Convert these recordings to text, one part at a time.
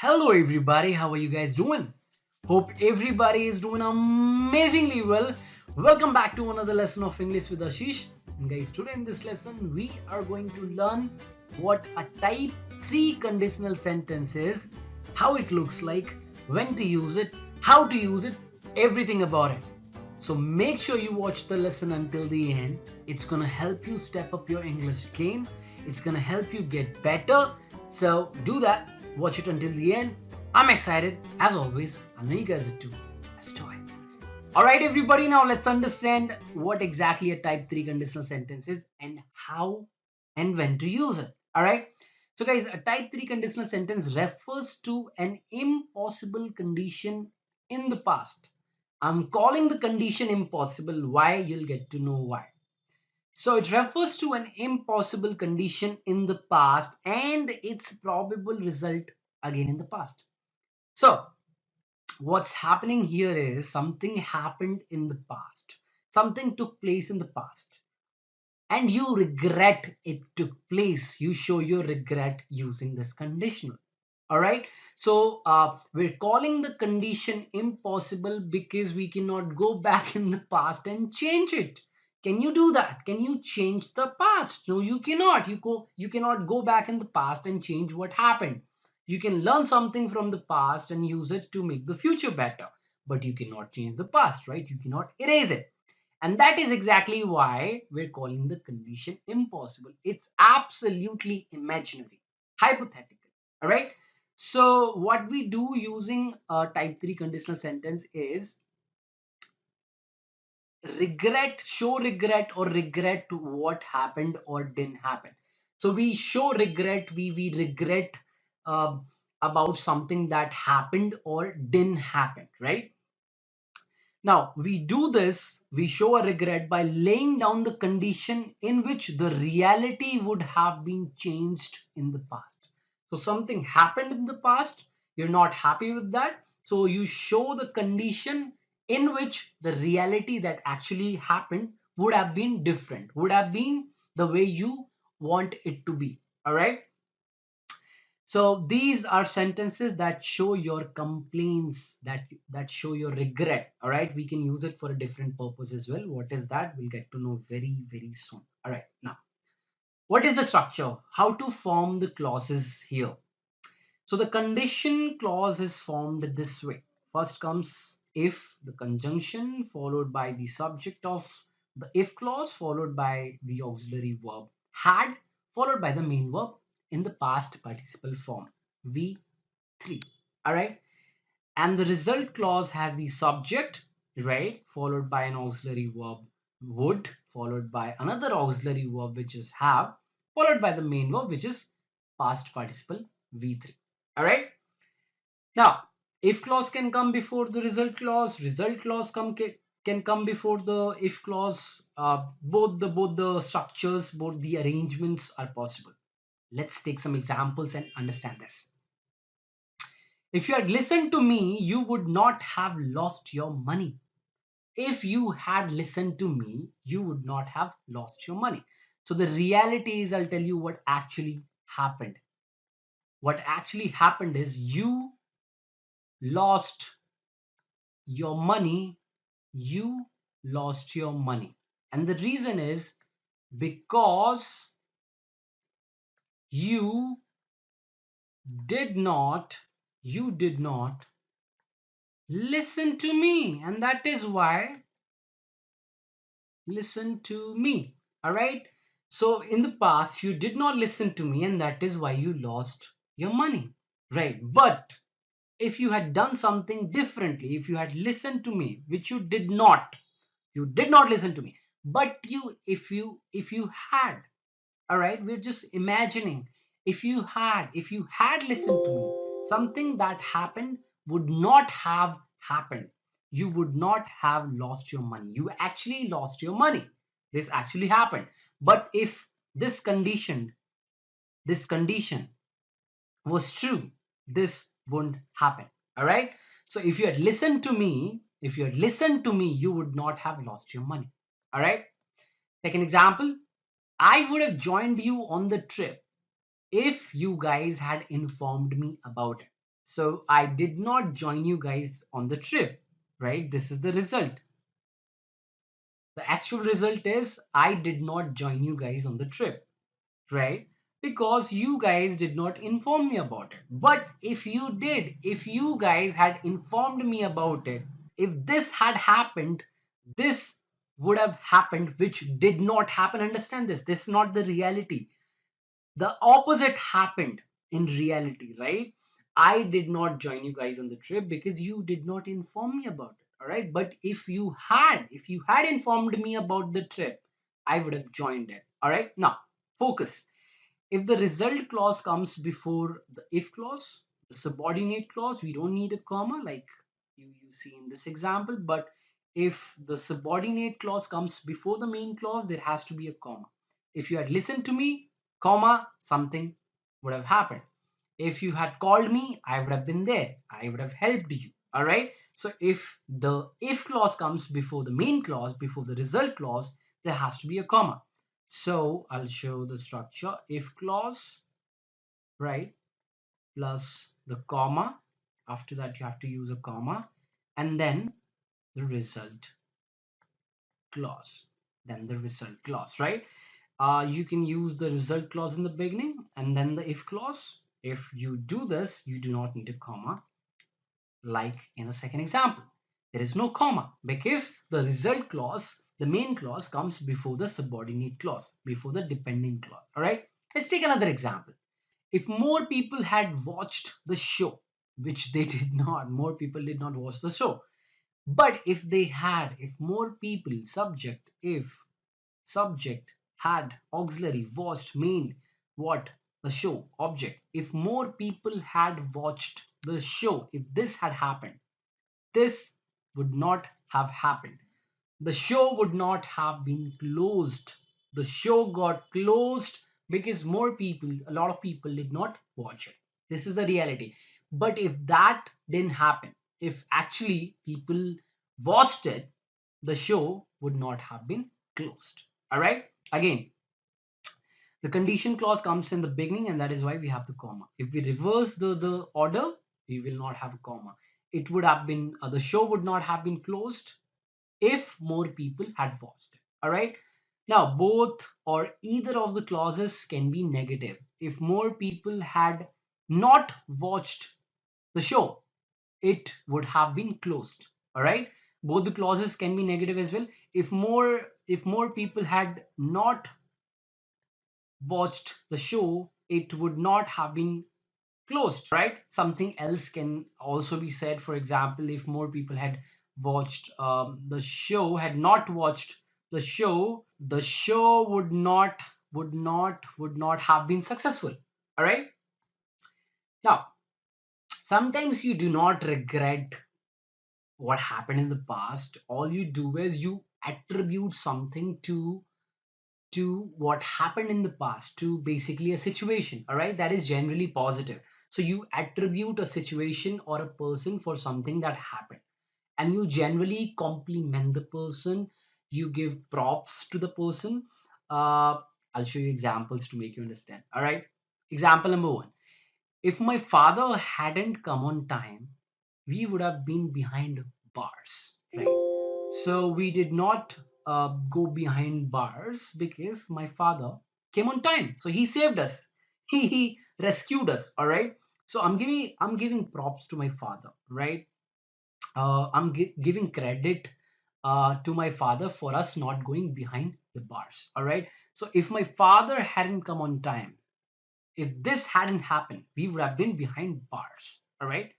Hello everybody, how are you guys doing? Hope everybody is doing amazingly well. Welcome back to another lesson of English with Ashish. And guys, today in this lesson we are going to learn what a type 3 conditional sentence is, how it looks like, when to use it, how to use it, everything about it. So make sure you watch the lesson until the end. It's gonna help you step up your English game. It's gonna help you get better. So do that. Watch it until the end. I'm excited as always. I know you guys are too. Let's do it. Alright everybody, now let's understand what exactly a type 3 conditional sentence is and how and when to use it. Alright. So guys, a type 3 conditional sentence refers to an impossible condition in the past. I'm calling the condition impossible. Why? You'll get to know why. So it refers to an impossible condition in the past and its probable result again in the past. So what's happening here is something happened in the past. Something took place in the past and you regret it took place. You show your regret using this conditional. All right. So we're calling the condition impossible because we cannot go back in the past and change it. Can you do that? Can you change the past? No, you cannot. You cannot go back in the past and change what happened. You can learn something from the past and use it to make the future better, but you cannot change the past, right? You cannot erase it. And that is exactly why we're calling the condition impossible. It's absolutely imaginary, hypothetical. All right. So what we do using a type 3 conditional sentence is regret, show regret or regret what happened or didn't happen. So we show regret, we regret uh, about something that happened or didn't happen, right? Now, we do this, we show a regret by laying down the condition in which the reality would have been changed in the past. So, something happened in the past, you're not happy with that. So, you show the condition in which the reality that actually happened would have been different, would have been the way you want it to be. All right. So these are sentences that show your complaints, that show your regret. All right, we can use it for a different purpose as well. What is that? We'll get to know very soon. All right, now what is the structure? How to form the clauses here? So the condition clause is formed this way. First comes if, the conjunction followed by the subject of the if clause followed by the auxiliary verb had followed by the main verb in the past participle form V3. All right. And the result clause has the subject, right, followed by an auxiliary verb would, followed by another auxiliary verb which is have, followed by the main verb which is past participle V3. All right. Now, if clause can come before the result clause can come before the if clause. Both the structures, both the arrangements are possible. Let's take some examples and understand this. If you had listened to me, you would not have lost your money. If you had listened to me, you would not have lost your money. So the reality is, I'll tell you what actually happened. What actually happened is you lost your money. You lost your money. And the reason is because you did not, you did not listen to me. And that is why listen to me. All right. So in the past, you did not listen to me, and that is why you lost your money. Right. But if you had done something differently, if you had listened to me, which you did not listen to me, but if you had, all right, we're just imagining, if you had listened to me, something that happened would not have happened. You would not have lost your money. You actually lost your money. This actually happened. But if this condition was true, this wouldn't happen. All right. So if you had listened to me, you would not have lost your money. All right. Second example, I would have joined you on the trip if you guys had informed me about it. So I did not join you guys on the trip, right? This is the result. The actual result is I did not join you guys on the trip, right? Because you guys did not inform me about it. But if you did, if you guys had informed me about it, if this had happened, this would have happened, which did not happen. Understand this. This is not the reality. The opposite happened in reality, right? I did not join you guys on the trip because you did not inform me about it. All right. But if you had informed me about the trip, I would have joined it. All right. Now, focus. If the result clause comes before the if clause, the subordinate clause, we don't need a comma like you see in this example. But if the subordinate clause comes before the main clause, there has to be a comma. If you had listened to me, comma, something would have happened. If you had called me, I would have been there. I would have helped you. All right. So if the if clause comes before the main clause, before the result clause, there has to be a comma. So I'll show the structure. If clause, right, plus the comma. After that, you have to use a comma, and then the result clause. Then the result clause, right? You can use the result clause in the beginning and then the if clause. If you do this, you do not need a comma, like in the second example. There is no comma because the result clause, the main clause, comes before the subordinate clause, before the dependent clause. All right. Let's take another example. If more people had watched the show, which they did not, more people did not watch the show. But if more people, subject had auxiliary watched main what the show object, if more people had watched the show, if this had happened, this would not have happened. The show would not have been closed. The show got closed because a lot of people did not watch it. This is the reality. But if that didn't happen, if actually people watched it, the show would not have been closed. All right. Again, the condition clause comes in the beginning, and that is why we have the comma. If we reverse the order, we will not have a comma. It would have been, the show would not have been closed if more people had watched it. All right. Now, both or either of the clauses can be negative. If more people had not watched the show, it would have been closed. All right. Both the clauses can be negative as well. If more people had not watched the show, it would not have been closed, right? Something else can also be said. For example, if more people had watched the show, had not watched the show would not have been successful. All right. Now, sometimes you do not regret what happened in the past. All you do is you attribute something to what happened in the past, to basically a situation, all right, that is generally positive. So you attribute a situation or a person for something that happened, and you generally compliment the person, you give props to the person. I'll show you examples to make you understand. All right. Example number one: if my father hadn't come on time, we would have been behind bars, right? So we did not go behind bars because my father came on time. So he saved us. He rescued us. All right. So I'm giving props to my father, right? I'm giving credit to my father for us not going behind the bars. All right. So if my father hadn't come on time, if this hadn't happened, we would have been behind bars. All right.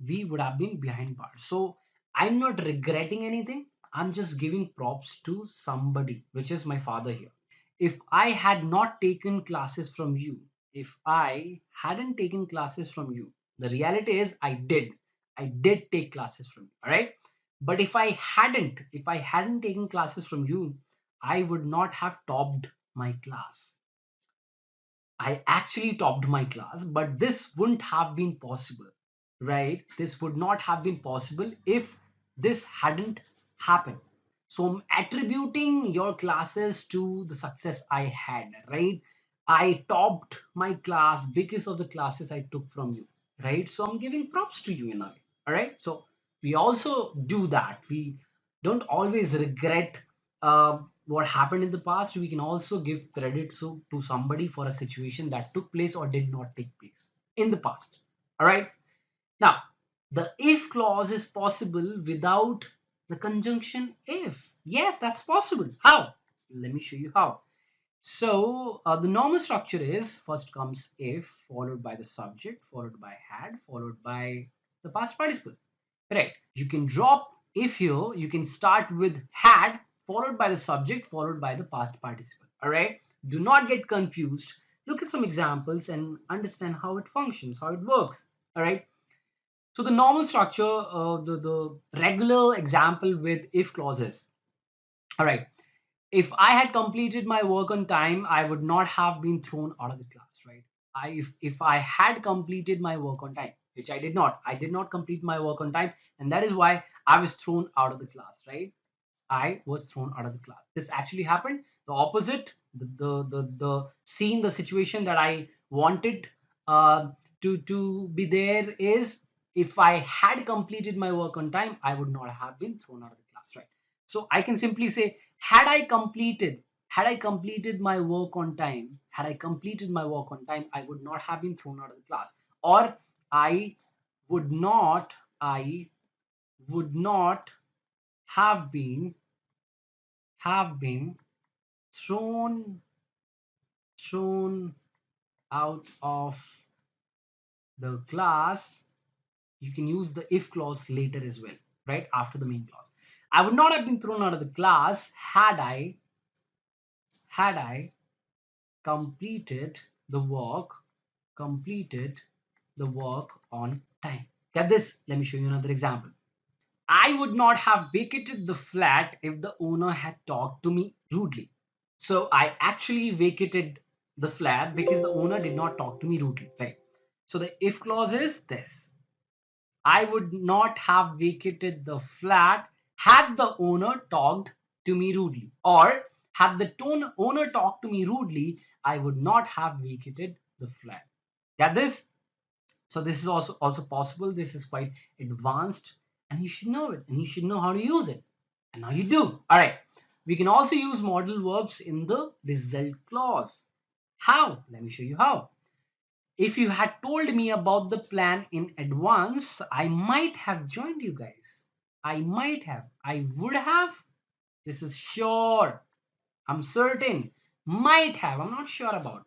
We would have been behind bars. So I'm not regretting anything. I'm just giving props to somebody, which is my father here. If I had not taken classes from you, if I hadn't taken classes from you, the reality is I did take classes from you. All right. But if I hadn't taken classes from you, I would not have topped my class. I actually topped my class, but this wouldn't have been possible, right? This would not have been possible if this hadn't happened. So I'm attributing your classes to the success I had, right? I topped my class because of the classes I took from you, right? So I'm giving props to you in a way. All right. So we also do that. We don't always regret what happened in the past. We can also give credit to somebody for a situation that took place or did not take place in the past. All right. Now, the if clause is possible without the conjunction if. Yes, that's possible. How? Let me show you how. So the normal structure is first comes if, followed by the subject, followed by had, followed by the past participle. Correct. You can drop if here. You can start with had, followed by the subject, followed by the past participle. All right. Do not get confused. Look at some examples and understand how it functions, how it works. All right. So the normal structure, the regular example with if clauses. All right. If I had completed my work on time, I would not have been thrown out of the class, right? If I had completed my work on time, which I did not complete my work on time, and that is why I was thrown out of the class, right? I was thrown out of the class. This actually happened. The opposite, the scene, the situation that I wanted uh, to be there is if I had completed my work on time, I would not have been thrown out of the class, right? So I can simply say, had I completed my work on time, had I completed my work on time, I would not have been thrown out of the class, or I would not, I would not have been thrown thrown out of the class. You can use the if clause later as well, right after the main clause. I would not have been thrown out of the class had I completed the work completed the work on time. Get this? Let me show you another example. I would not have vacated the flat if the owner had talked to me rudely. So I actually vacated the flat because the owner did not talk to me rudely, right? So the if clause is this. I would not have vacated the flat had the owner talked to me rudely. Or had the owner talked to me rudely, I would not have vacated the flat. Get this? So this is also possible. This is quite advanced, and you should know it, and you should know how to use it. And now you do. All right. We can also use modal verbs in the result clause. How? Let me show you how. If you had told me about the plan in advance, I might have joined you guys. I might have. I would have. This is sure. I'm certain. Might have. I'm not sure about.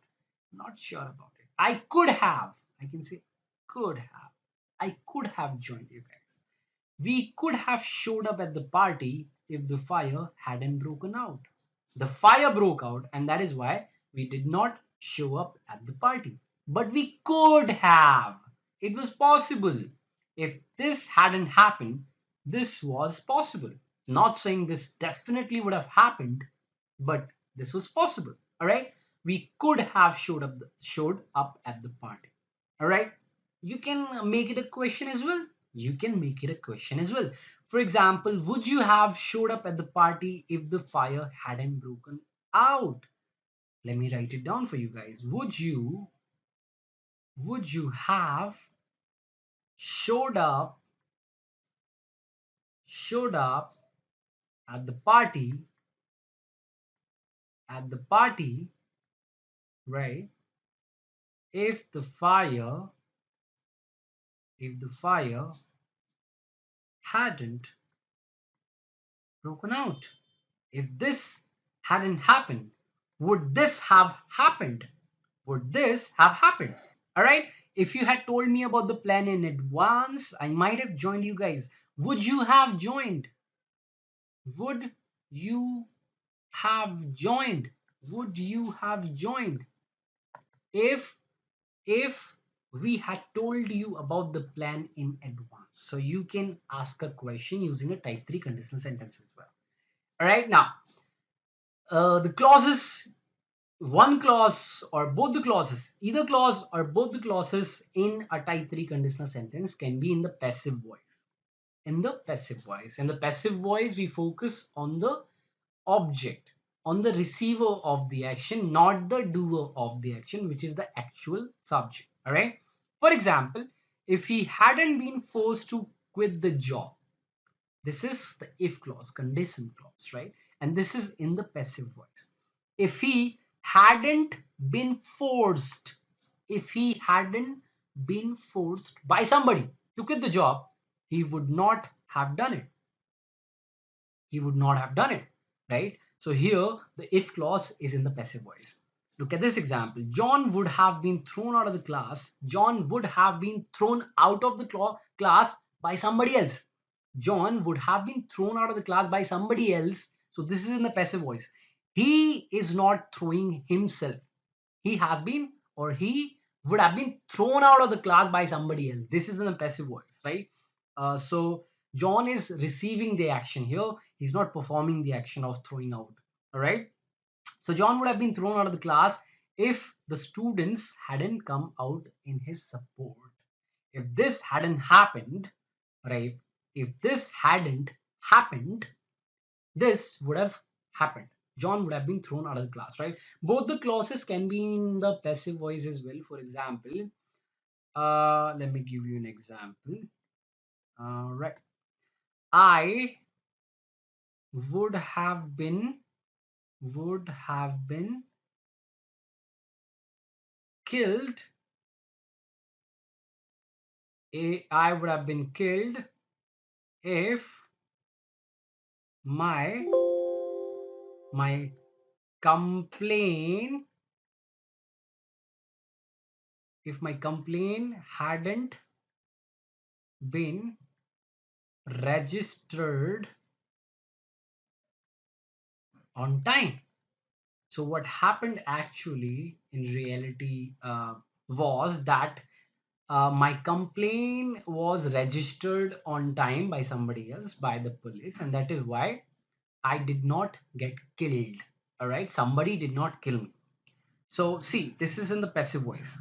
Not sure about it. I could have. I can say could have. I could have joined you guys. We could have showed up at the party if the fire hadn't broken out. The fire broke out, and that is why we did not show up at the party. But we could have. It was possible. If this hadn't happened, this was possible. Not saying this definitely would have happened, but this was possible. All right. We could have showed up at the party. All right. You can make it a question as well. You can make it a question as well. For example, would you have showed up at the party if the fire hadn't broken out? Let me write it down for you guys. Would you have showed up showed up at the party, right? If the fire hadn't broken out. If this hadn't happened, would this have happened? Would this have happened? All right. If you had told me about the plan in advance, I might have joined you guys. Would you have joined? Would you have joined? Would you have joined if if we had told you about the plan in advance? So you can ask a question using a type 3 conditional sentence as well. All right. Now, the clauses, one clause or both the clauses, either clause or both the clauses in a type 3 conditional sentence can be in the passive voice. In the passive voice. In the passive voice, we focus on the object, on the receiver of the action, not the doer of the action, which is the actual subject. All right. For example, if he hadn't been forced to quit the job. This is the if clause, condition clause, right? And this is in the passive voice. If he hadn't been forced, if he hadn't been forced by somebody to quit the job, he would not have done it. He would not have done it, right? So here the if clause is in the passive voice. Look at this example. John would have been thrown out of the class. John would have been thrown out of the class by somebody else. John would have been thrown out of the class by somebody else. So this is in the passive voice. He is not throwing himself. He has been, or he would have been thrown out of the class by somebody else. This is in the passive voice, right? So John is receiving the action here. He's not performing the action of throwing out. All right. So John would have been thrown out of the class if the students hadn't come out in his support. If this hadn't happened, right? If this hadn't happened, this would have happened. John would have been thrown out of the class, right? Both the clauses can be in the passive voice as well. For example, let me give you an example. Right. I would have been killed. I would have been killed if my complaint hadn't been registered on time. So what happened actually in reality was that my complaint was registered on time by somebody else, by the police, and that is why I did not get killed. All right, somebody did not kill me. So see, this is in the passive voice.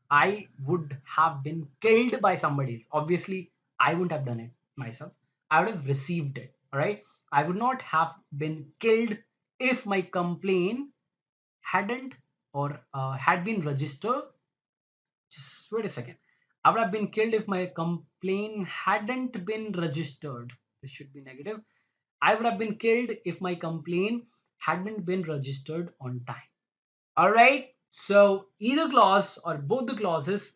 I would have been killed by somebody else. Obviously, I wouldn't have done it myself. I would have received it. All right. I would not have been killed if my complaint hadn't or had been registered. Just wait a second. I would have been killed if my complaint hadn't been registered. This should be negative. I would have been killed if my complaint hadn't been registered on time. All right. So either clause or both the clauses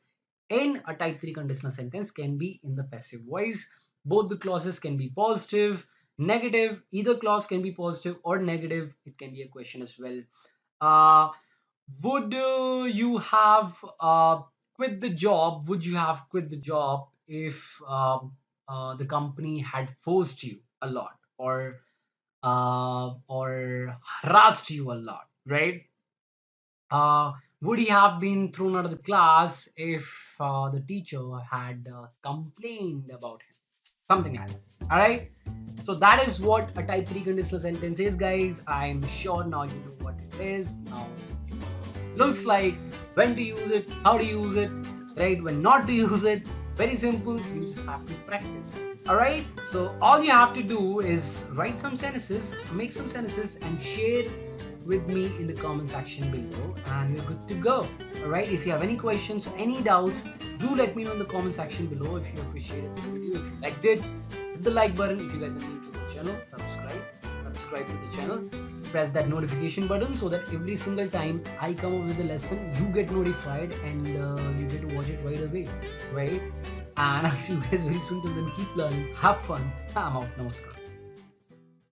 in a type 3 conditional sentence can be in the passive voice. Both the clauses can be positive, negative. Either clause can be positive or negative. It can be a question as well. Would you have quit the job? Would you have quit the job if the company had forced you a lot or harassed you a lot, right? Would he have been thrown out of the class if the teacher had complained about him? Something like that. All right. So that is what a type 3 conditional sentence is, guys. I'm sure now you know what it is. Now you know what it looks like, when to use it, how to use it, right? When not to use it. Very simple. You just have to practice. All right. So all you have to do is write some sentences, make some sentences, and share with me in the comment section below, and you're good to go. All right. If you have any questions, any doubts, do let me know in the comment section below. If you appreciated this video, if you liked it, hit the like button. If you guys are new to the channel, subscribe to the channel, press that notification button so that every single time I come up with a lesson, you get notified and you get to watch it right away, right? And I'll see you guys very soon. Till then, keep learning, have fun. I'm out. Namaskar.